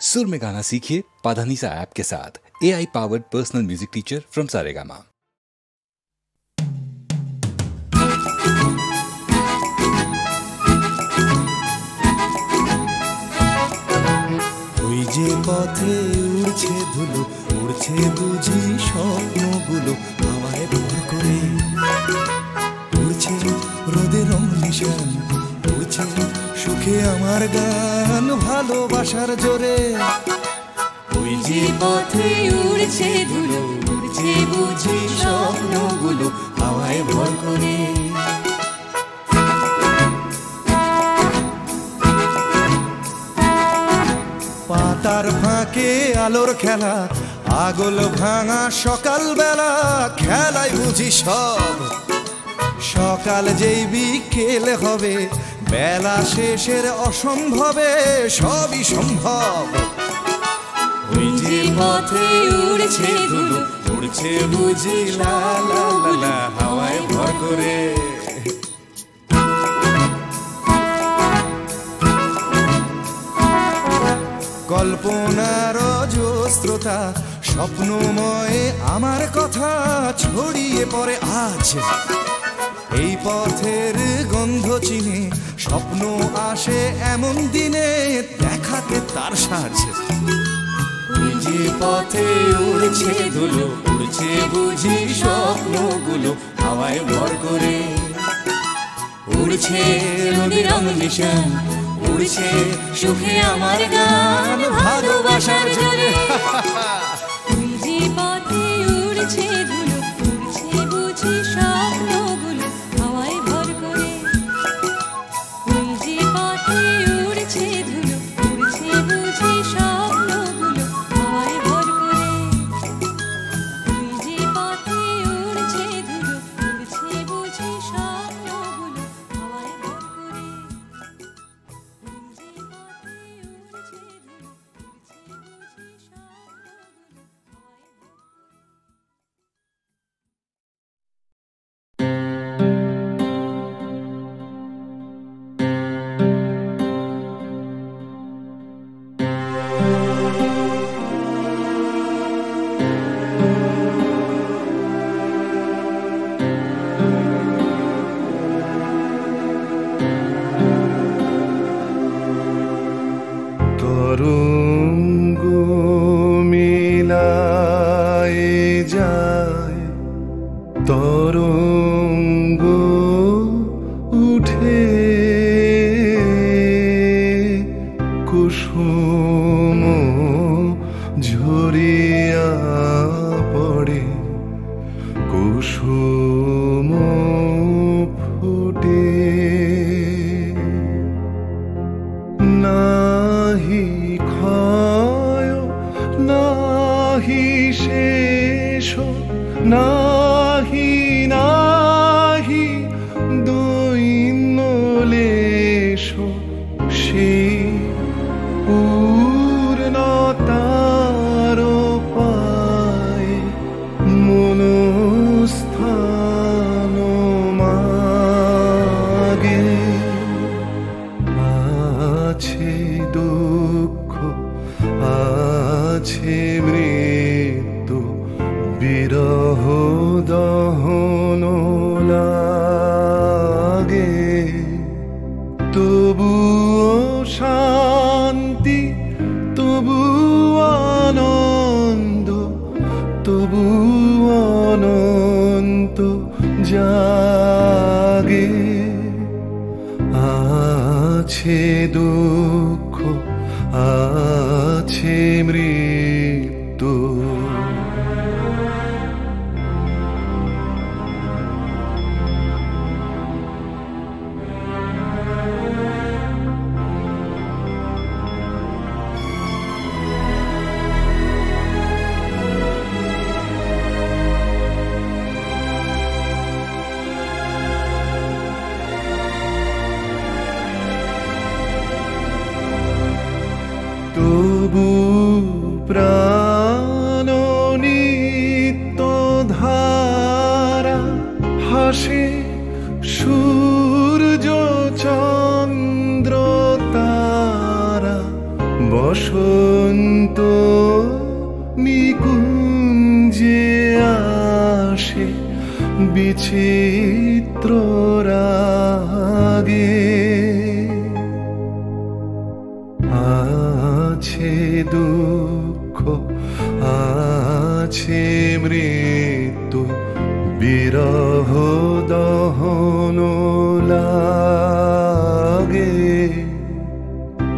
सुर में गाना सीखिए पाधानीसा ऐप के साथ। AI powered personal music teacher from Saregama. ওই যে পথে উড়ছে ধুলো, উড়ছে বুঝি স্বপ্নগুলো হাওয়ায় ভর করে, উড়ছে রোদের নিশান, উড়ছে সুখে আমার গান ভালোবাসার জোরে। ওই যে পথে উড়ছে ধুলো, উড়ছে বুঝি স্বপ্নগুলো হাওয়ায় ভর করে। পাতার ফাঁকে আলোর খেলা, আগল ভাঙা সকাল বেলা, খেলায় বুঝি সব সকাল যেই বিকেল হবে, বেলা শেষের অসম্ভবে সবই সম্ভব। ওই যে পথে উড়ছে ধুলো, উড়ছে বুঝি লা লা লা লা হাওয়ায় ভর করে। কল্পনার অজস্রতা স্বপ্নময় আমার কথা ছড়িয়ে পড়ে আজ। এই পথের গন্ধ চিনে স্বপ্ন আসে এমন দিনে, দেখাতে তার সাজ। ওই যে পথে উড়ছে ধুলো, উড়ছে বুঝি স্বপ্নগুলো হাওয়ায় ভর করে। উড়ছে রোদের নিশান, উড়ছে সুখে আমার গান ভালোবাসার জোরে। ওই যে পথে উড়ছে ধুলো, উড়ছে বুঝি স্বপ্নগুলো হাওয়ায় ভর করে। ওই যে পথে উড়ছে ধুলো, উড়ছে বুঝি স্বপ্নগুলো হাওয়ায় ভর করে। ওই যে পথে উড়ছে ধুলো, উড়ছে বুঝি স্বপ্নগুলো হাওয়ায় ভর করে। তরঙ্গ মিলায় যায়, তরঙ্গ উঠে কুসুম ঝরিয়া পড়ে, কুসুম ফুটে। নাহি ক্ষয় নাহি শেষ, নাহি নাহি দৈন্য লেশ, সেই পূর্ণতার পায় মনস্থান মাগে। আছে দুঃখ, আছে মৃত্যু, বিরহ দহন লাগে। তবুও শান্তি, তবু আনন্দ, তবু অনন্ত জাগে। আছে দুঃখ, আছে মৃত্যু। তবু প্রাণ নিত্য ধারা হাসে, সূর্য চন্দ্র তারা বসন্ত নিকুঞ্জে আসে বিচিত্র রাগে, আছে দুঃখ আছে মৃত্যু বিরহ দহন লাগে,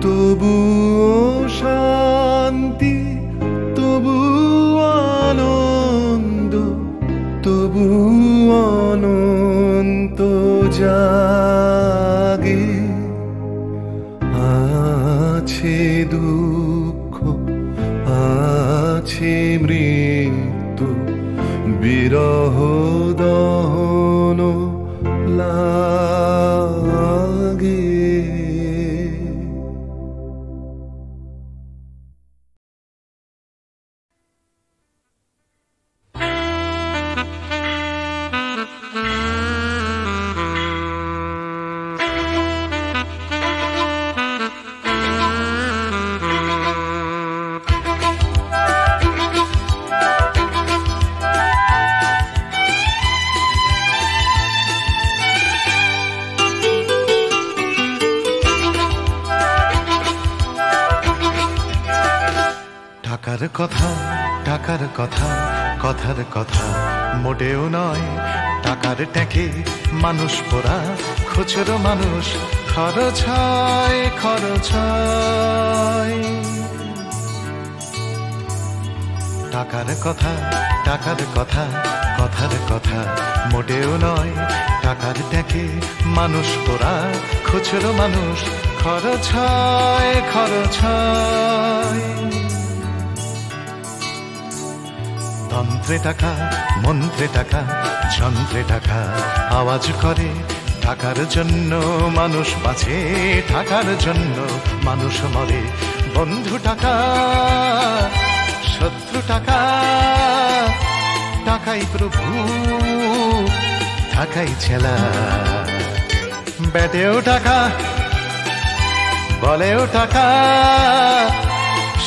তবুও শান্তি তবু আনন্দ তবু অনন্ত জাগে, আছে দুঃখ আছে মৃত্যু বিরহ দহন লাগে। টাকার কথা কথার কথা মোটেও নয়, টাকার ট্যাঁকে মানুষ পোড়া খুচরো মানুষ খরচ হয় খরচ হয়। টাকার কথা কথার কথা মোটেও নয়, টাকার ট্যাঁকে মানুষ পোড়া খুচরো মানুষ খরচ হয় খরচ হয়। তন্ত্রে টাকা মন্ত্রে টাকা যন্ত্রে টাকা আওয়াজ করে, টাকার জন্য মানুষ বাঁচে টাকার জন্য মানুষ মরে। বন্ধু টাকা শত্রু টাকা, টাকাই প্রভু টাকাই ছেলা, ব্যাটেও টাকা বলেও টাকা,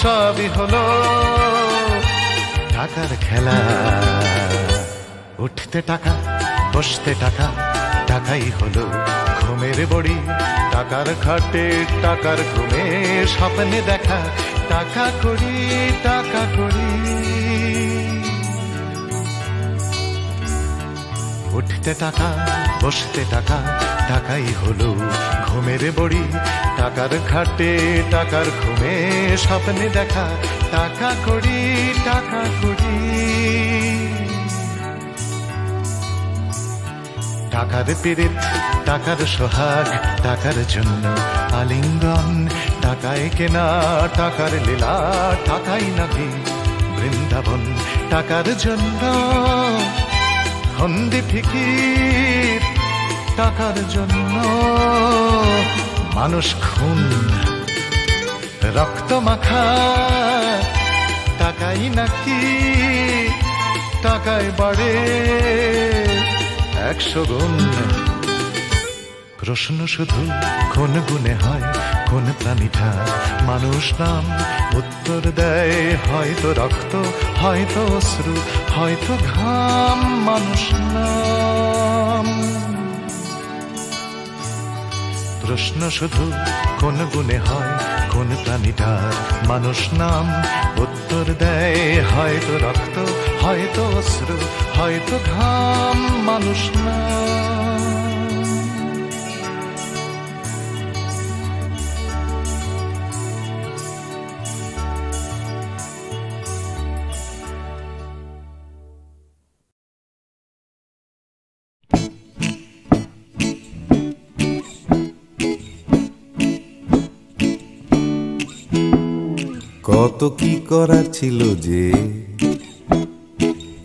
সবই হলো টাকার খেলা। উঠতে টাকা বসতে টাকা, টাকাই হলো ঘুমের বড়ি, টাকার খাটে টাকার ঘুমে স্বপ্নে দেখা টাকা করি টাকা করি। উঠতে টাকা বসতে টাকা, টাকাই হলো ঘুমের বড়ি, টাকার খাটে টাকার ঘুমে স্বপ্নে দেখা টাকা করি টাকা করি। টাকার পীড়িত টাকার সোহাগ, টাকার জন্য আলিঙ্গন, টাকায় কেনা টাকার লীলা, টাকাই নাকি বৃন্দাবন। টাকার জন্য হন্দি ফিকির, টাকার জন্য মানুষ খুন রক্ত মাখা, টাকাই নাকি টাকায় বাড়ে 100 গুণ। প্রশ্ন শুধু কোন গুণে হয় কোন প্রাণীটা মানুষ নাম, উত্তর দেয় হয়তো রক্ত হয়তো অশ্রু হয়তো ঘাম মানুষ নাম। প্রশ্ন শুধু কোন গুণে হয় কোন প্রাণীটার মানুষ নাম, উত্তর দেয় হয়তো রক্ত হয়তো অশ্রু হয়তো ঘাম মানুষ নাম। কত কি করার ছিল যে,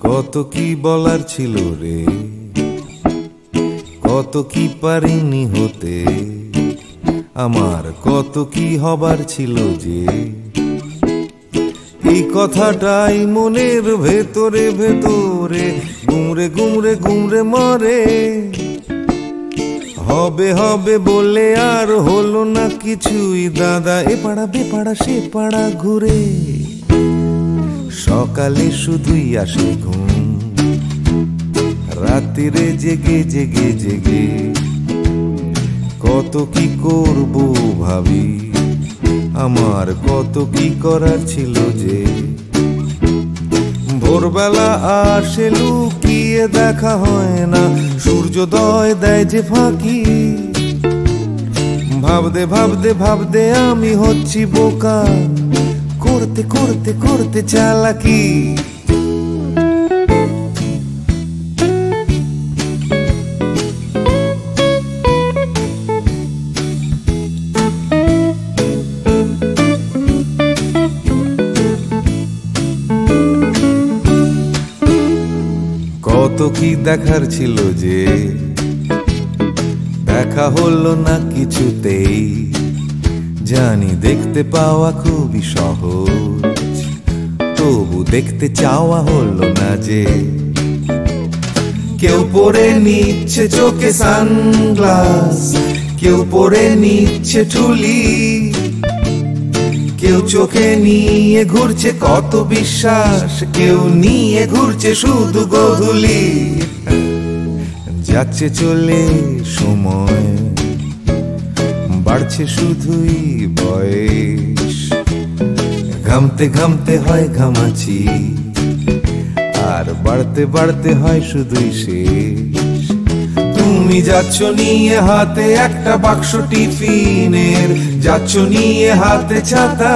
কত কি বলার ছিল রে, কত কি পারিনি হতে, আমার কত কি হবার ছিল যে। এই কথাটাই মনের ভেতরে ভেতরে গুমরে গুমরে গুমরে মরে। হবে হবে বলে আর হলো না কিছুই, দাদা এ পাড়া বেপাড়া সে পাড়া ঘুরে, সকালে শুধুই আসে ঘুম, রাত্রিরে জেগে জেগে জেগে কত কি করব ভাবি, আমার কত কি করার ছিল যে। ভোরবেলা আসে লুকিয়ে দেখা হয় না, সূর্যোদয় দেয় যে ফাঁকি, ভাবতে ভাবতে ভাবতে আমি হচ্ছি বোকা, করতে করতে করতে চালাকি। কত কি দেখার ছিল যে, দেখা হলো না কিছুতেই, জানি দেখতে পাওয়া খুবই সহজ, তবু দেখতে চাওয়া হলো না যে। কেউ পরে নিচ্ছে চোখে সানগ্লাস, কেউ পরে নিচ্ছে ঠুলি, কেউ চোখে নিয়ে ঘুরছে কত বিশ্বাস, কেউ নিয়ে ঘুরছে শুধু গোধূলি। যাচ্ছে চলে সময়, বাড়ছে শুধুই বয়স, ঘামতে ঘামতে হয় ঘামাচি, আর বাড়তে বাড়তে হয় শুধুই শেষ। তুমি যাচ্ছ নিয়ে হাতে একটা বাক্স টিফিনের, যাচ্ছ নিয়ে হাতে ছাতা,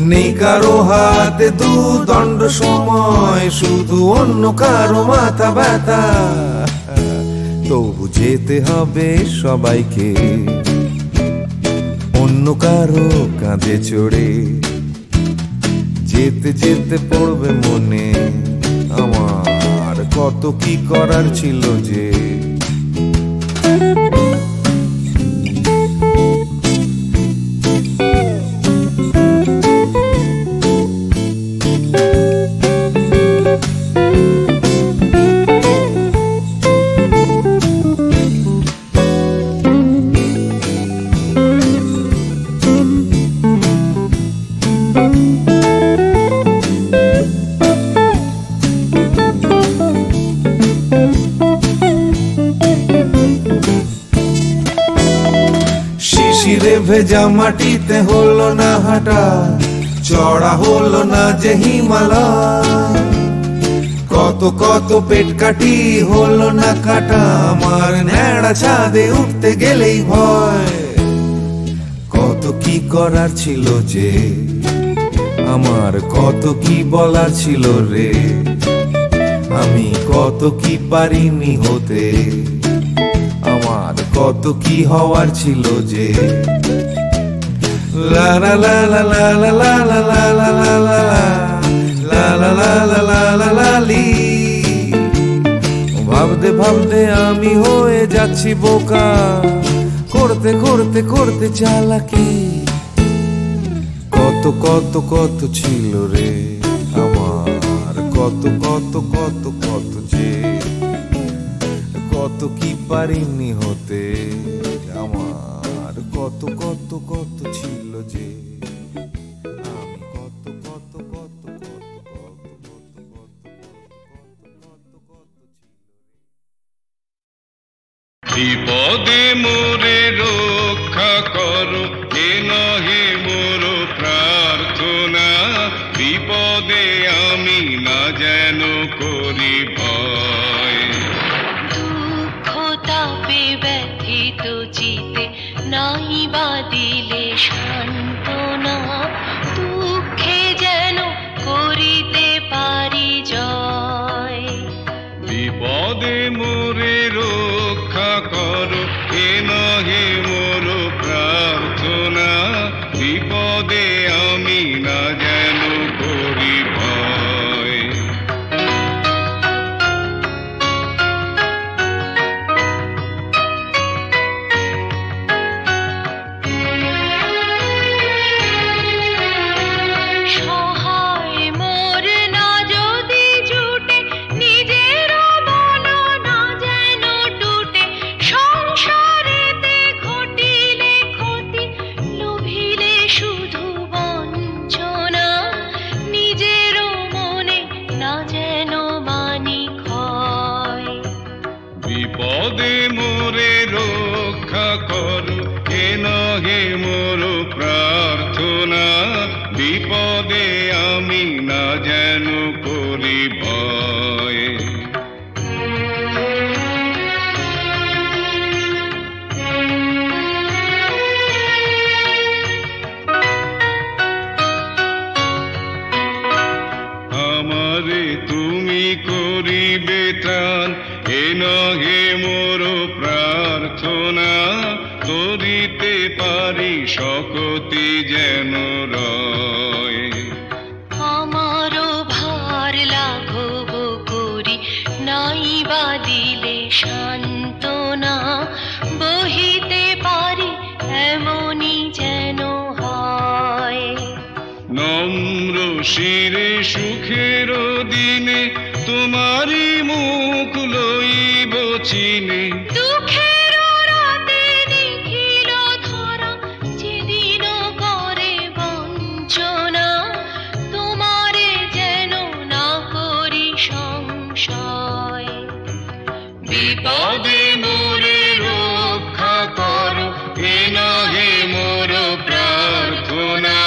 নেই কারো হাতে দুদণ্ড সময়, শুধু অন্য কারো মাথা ব্যথা। তবু যেতে হবে সবাইকে অন্য কারো কাঁধে চড়ে, যেতে যেতে পড়বে মনে আমার কত কি করার ছিল যে। শিশিরে ভেজা মাটিতে হলো না হাঁটা, চড়া হলো না যে হিমালয়, কত কত পেট কাটি হলো না কাটা, আমার ন্যাড়া ছাদে উঠতে গেলেই ভয়। কত কি করার ছিল যে, আমার কত কি বলার ছিল রে, আমি কত কি পারিনি হতে, আমার কত কি হওয়ার ছিল যে। লা লা লা লা লা লা লা লা লা লা লা লা লা লা লা লা লা লা লি। ভাবতে ভাবতে আমি হয়ে যাচ্ছি বোকা, করতে করতে করতে চালাকি। কত কত কত ছিল রে আমার, কত কত কত কত যে, কত কি পারিনি হতে, আমার কত কত কত ছিল যে। আমি কত কত কত কত কত কত কত কত বিপদে মোরে রক্ষা করো, এ নহে মোর প্রার্থনা, বিপদে আমি না যেন করি ভয়। দুঃখ তাপে ব্যথিত চিতে নাই বা দিলে সান্ত্বনা, দুঃখে যেন করিতে পারি জয়। বিপদে মোরে রক্ষা করো, এ নহে মোর প্রার্থনা, বিপদে আমি না যেন করি ভয়। সহায় মোর না যদি জুটে, নিজের বল না যেন টুটে, প্রার্থনা, বিপদে আমি না যেন করি ভয়। আমারে তুমি করিবে ত্রাণ, এ নহে মোর প্রার্থনা, করিতে পারি শকতি যেন রয়। আমারও ভার লাঘব করি, নাই বা দিলে সান্ত্বনা, বহিতে পারি এমনই যেন হয়। নম্র শিরে সুখের দিনে তোমারি মুখ লইব চিনে, দুঃখের রাতে নিখিল ধরা, যেদিন করে বঞ্চনা, তোমারে যেন না করি সংশয়। বিপদে মোরে রক্ষা করো, এ নহে মোর প্রার্থনা,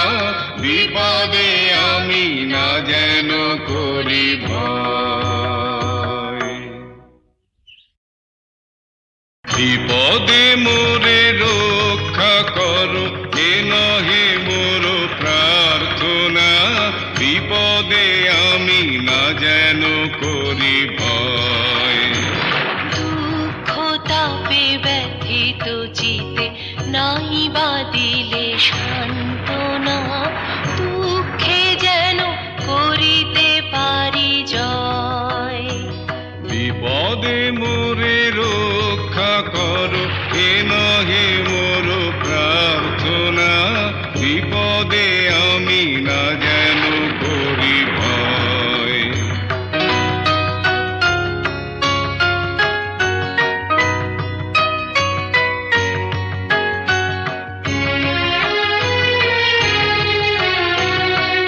বিপদে আমি না যেন করি ভয়। বিপদে মোরে রক্ষা করো, এ নহে মোর প্রার্থনা, বিপদে আমি না যেন করি ভয়। দুঃখ তাপে ব্যথিত চিতে, নাই বা দিলে সান্ত্বনা, দুঃখে যেন করিতে পারি জয়। বিপদে মোরে রক্ষা করো, এ নহে মোর প্রার্থনা, বিপদে আমি না যেন করি ভয়।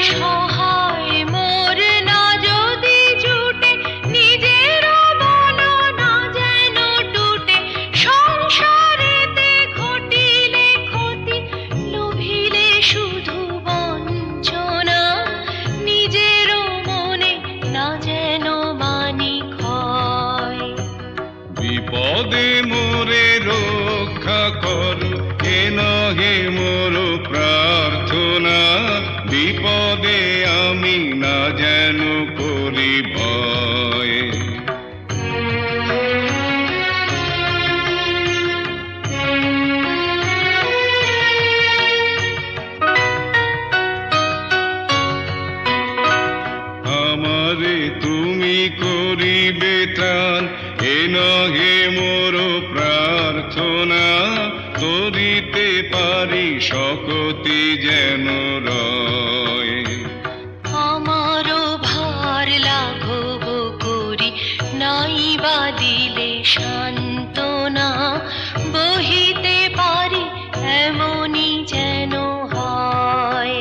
সহায় মোর না যদি জুটে, নিজের বল না যেন টুটে, সংসারেতে ঘটিলে ক্ষতি, লোভিলে শুধু বঞ্চনা, নিজের মনে না যেন মানি ক্ষয়। বিপদে মোরে রক্ষা করো, এ নহে মোর প্রার্থনা, বিপদে আমি না যেন করি ভয়। আমারে তুমি করিবে ত্রাণ, এ নহে মোর প্রার্থনা, করিতে পারি শকতি যেন রয়। আমারও ভার লাঘব করি, নাই বা দিলে সান্ত্বনা, বহিতে পারি এমনই যেন হয়।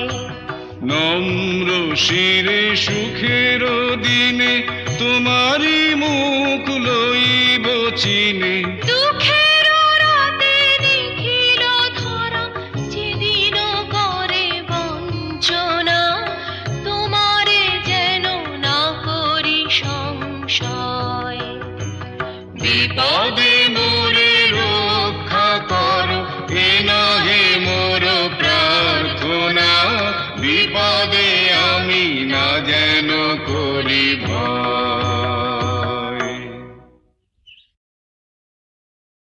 নম্র শিরে সুখের দিনে তোমারি মুখ লইব চিনে, দুঃখের রাতে নিখিল ধরা, যেদিন করে বঞ্চনা, তোমারে যেন না করি সংশয়। বিপদে মোরে রক্ষা করো, এ নহে মোর প্রার্থনা, বিপদে আমি না যেন করি ভয়।